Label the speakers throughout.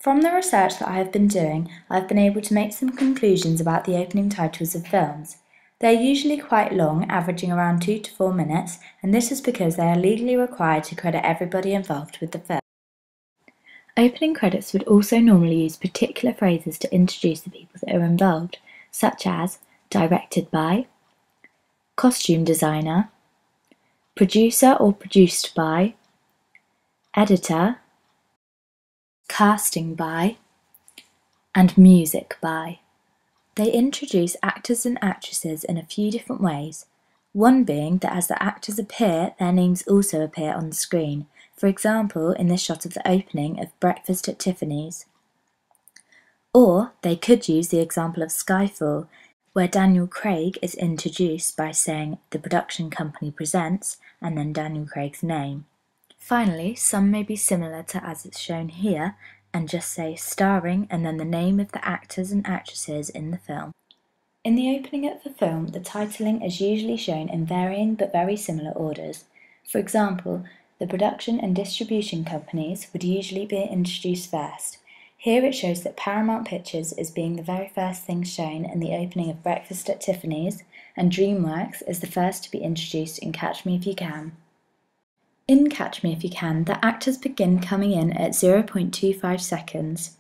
Speaker 1: From the research that I have been doing, I have been able to make some conclusions about the opening titles of films. They are usually quite long, averaging around 2 to 4 minutes, and this is because they are legally required to credit everybody involved with the film. Opening credits would also normally use particular phrases to introduce the people that are involved, such as directed by, costume designer, producer or produced by, editor, casting by, and music by. They introduce actors and actresses in a few different ways, one being that as the actors appear, their names also appear on the screen, for example in this shot of the opening of Breakfast at Tiffany's. Or they could use the example of Skyfall, where Daniel Craig is introduced by saying the production company presents and then Daniel Craig's name. Finally, some may be similar to as it's shown here and just say starring and then the name of the actors and actresses in the film. In the opening of the film, the titling is usually shown in varying but very similar orders. For example, the production and distribution companies would usually be introduced first. Here it shows that Paramount Pictures is being the very first thing shown in the opening of Breakfast at Tiffany's, and DreamWorks is the first to be introduced in Catch Me If You Can. In Catch Me If You Can, the actors begin coming in at 0.25 seconds.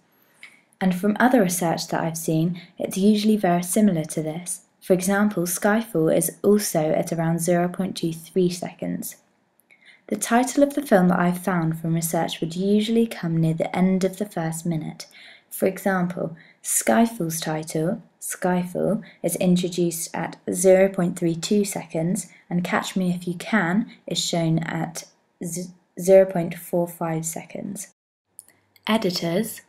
Speaker 1: And from other research that I've seen, it's usually very similar to this. For example, Skyfall is also at around 0.23 seconds. The title of the film that I've found from research would usually come near the end of the first minute. For example, Skyfall's title, Skyfall, is introduced at 0.32 seconds, and Catch Me If You Can is shown at 0.45 seconds. Editors,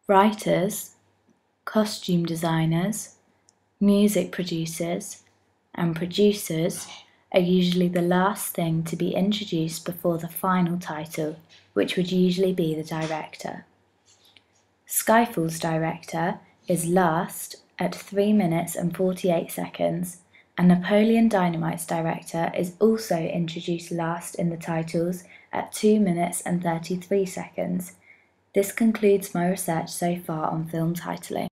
Speaker 1: writers, costume designers, music producers, and producers are usually the last thing to be introduced before the final title, which would usually be the director. Skyfall's director is last at 3 minutes and 48 seconds, and Napoleon Dynamite's director is also introduced last in the titles at 2 minutes and 33 seconds. This concludes my research so far on film titling.